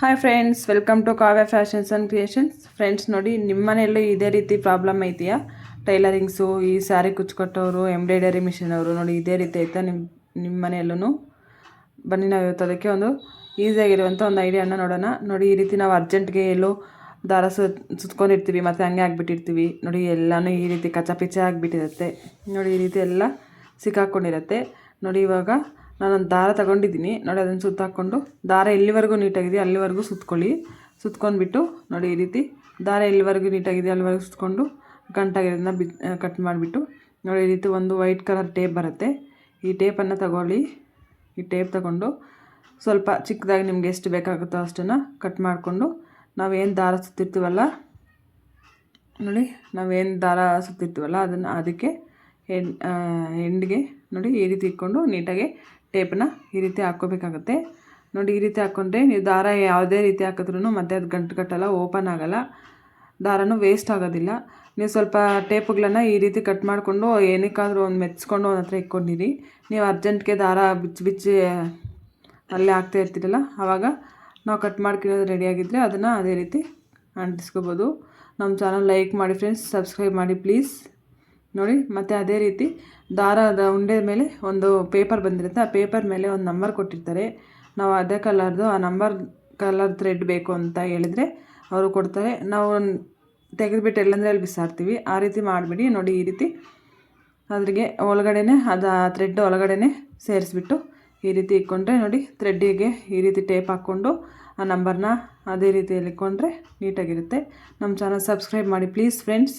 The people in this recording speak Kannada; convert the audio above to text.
Hi friends, welcome to Kavya fashions and creations. Friends ನೋಡಿ, ನಿಮ್ಮ ಮನೆಯಲ್ಲೂ ಇದೇ ರೀತಿ ಪ್ರಾಬ್ಲಮ್ ಐತೆಯಾ? ಟೈಲರಿಂಗ್ಸು, ಈ ಸ್ಯಾರಿ ಕುಚ್ಕೊಟ್ಟವರು, ಎಂಬ್ರಾಯ್ಡರಿ ಮಿಷಿನ್ ಅವರು ನೋಡಿ ಇದೇ ರೀತಿ ಐತಾ ನಿಮ್ಮ ಮನೆಯಲ್ಲೂ? ಬನ್ನಿ, ನಾವು ಇವತ್ತು ಅದಕ್ಕೆ ಒಂದು ಈಸಿಯಾಗಿರುವಂಥ ಒಂದು ಐಡಿಯಾನ ನೋಡೋಣ. ನೋಡಿ, ಈ ರೀತಿ ನಾವು ಅರ್ಜೆಂಟ್ಗೆ ಎಲ್ಲೋ ದಾರ ಸುತ್ಕೊಂಡಿರ್ತೀವಿ ಮತ್ತು ಹಂಗೆ ಆಗಿಬಿಟ್ಟಿರ್ತೀವಿ ನೋಡಿ. ಎಲ್ಲನೂ ಈ ರೀತಿ ಕಚ್ಚ ಆಗಿಬಿಟ್ಟಿರುತ್ತೆ ನೋಡಿ. ಈ ರೀತಿ ಎಲ್ಲ ಸಿಕ್ಕಾಕ್ಕೊಂಡಿರುತ್ತೆ ನೋಡಿ. ಇವಾಗ ನಾನೊಂದು ದಾರ ತೊಗೊಂಡಿದ್ದೀನಿ ನೋಡಿ. ಅದನ್ನು ಸುತ್ತಾಕ್ಕೊಂಡು ದಾರ ಎಲ್ಲಿವರೆಗೂ ನೀಟಾಗಿದೆ ಅಲ್ಲಿವರೆಗೂ ಸುತ್ಕೊಂಡ್ಬಿಟ್ಟು ನೋಡಿ. ಈ ರೀತಿ ದಾರ ಎಲ್ಲಿವರೆಗೂ ನೀಟಾಗಿದೆ ಅಲ್ಲಿವರೆಗೂ ಸುತ್ಕೊಂಡು ಗಂಟಾಗಿರೋದನ್ನ ಕಟ್ ಮಾಡಿಬಿಟ್ಟು ನೋಡಿ. ಈ ರೀತಿ ಒಂದು ವೈಟ್ ಕಲರ್ ಟೇಪ್ ಬರುತ್ತೆ. ಈ ಟೇಪನ್ನು ತಗೊಳ್ಳಿ. ಈ ಟೇಪ್ ತಗೊಂಡು ಸ್ವಲ್ಪ ಚಿಕ್ಕದಾಗಿ ನಿಮ್ಗೆ ಎಷ್ಟು ಬೇಕಾಗುತ್ತೋ ಅಷ್ಟನ್ನು ಕಟ್ ಮಾಡಿಕೊಂಡು ನಾವೇನು ದಾರ ಸುತ್ತಿರ್ತೀವಲ್ಲ ನೋಡಿ, ಅದನ್ನು ಅದಕ್ಕೆ ಎಂಡ್ಗೆ ನೋಡಿ ಈ ರೀತಿ ಇಟ್ಕೊಂಡು ನೀಟಾಗಿ ಟೇಪನ್ನ ಈ ರೀತಿ ಹಾಕ್ಕೋಬೇಕಾಗುತ್ತೆ ನೋಡಿ. ಈ ರೀತಿ ಹಾಕ್ಕೊಂಡ್ರೆ ನೀವು ದಾರ ಯಾವುದೇ ರೀತಿ ಹಾಕಿದ್ರೂ ಮತ್ತೆ ಅದು ಗಂಟು ಕಟ್ಟಲ್ಲ, ಓಪನ್ ಆಗೋಲ್ಲ, ದಾರನೂ ವೇಸ್ಟ್ ಆಗೋದಿಲ್ಲ. ನೀವು ಸ್ವಲ್ಪ ಟೇಪ್ಗಳನ್ನು ಈ ರೀತಿ ಕಟ್ ಮಾಡಿಕೊಂಡು ಏನಕ್ಕಾದರೂ ಒಂದು ಮೆತ್ಸ್ಕೊಂಡು ಒಂದು ಹತ್ರ ಇಟ್ಕೊಂಡಿರಿ. ನೀವು ಅರ್ಜೆಂಟ್ಗೆ ದಾರ ಬಿಚ್ಚಿ ಅಲ್ಲೇ ಹಾಕ್ತಾ ಇರ್ತೀರಲ್ಲ, ಆವಾಗ ನಾವು ಕಟ್ ಮಾಡ್ಕೊಳ್ಳೋದು ರೆಡಿಯಾಗಿದ್ದರೆ ಅದನ್ನು ಅದೇ ರೀತಿ ಅಂಟಿಸ್ಕೋಬೋದು. ನಮ್ಮ ಚಾನಲ್ ಲೈಕ್ ಮಾಡಿ ಫ್ರೆಂಡ್ಸ್, ಸಬ್ಸ್ಕ್ರೈಬ್ ಮಾಡಿ ಪ್ಲೀಸ್ ನೋಡಿ. ಮತ್ತು ಅದೇ ರೀತಿ ದಾರದ ಉಂಡೆ ಮೇಲೆ ಒಂದು ಪೇಪರ್ ಬಂದಿರುತ್ತೆ. ಆ ಪೇಪರ್ ಮೇಲೆ ಒಂದು ನಂಬರ್ ಕೊಟ್ಟಿರ್ತಾರೆ. ನಾವು ಅದೇ ಕಲರ್ದು ಆ ಕಲರ್ ಥ್ರೆಡ್ ಬೇಕು ಅಂತ ಹೇಳಿದರೆ ಅವರು ಕೊಡ್ತಾರೆ. ನಾವು ತೆಗೆದುಬಿಟ್ಟು ಎಲ್ಲಂದರೆ ಅಲ್ಲಿ ಬಿಸಾಡ್ತೀವಿ. ಆ ರೀತಿ ಮಾಡಿಬಿಡಿ ನೋಡಿ. ಈ ರೀತಿ ಅದ್ರಿಗೆ ಒಳಗಡೆನೆ ಅದು ಆ ಥ್ರೆಡ್ ಒಳಗಡೆನೆ ಸೇರಿಸ್ಬಿಟ್ಟು ಈ ರೀತಿ ಇಟ್ಕೊಂಡ್ರೆ ನೋಡಿ, ಥ್ರೆಡ್ಡಿಗೆ ಈ ರೀತಿ ಟೇಪ್ ಹಾಕ್ಕೊಂಡು ಆ ನಂಬರ್ನ ಅದೇ ರೀತಿಯಲ್ಲಿ ಇಟ್ಕೊಂಡ್ರೆ ನೀಟಾಗಿರುತ್ತೆ. ನಮ್ಮ ಚಾನಲ್ ಸಬ್ಸ್ಕ್ರೈಬ್ ಮಾಡಿ ಪ್ಲೀಸ್ ಫ್ರೆಂಡ್ಸ್.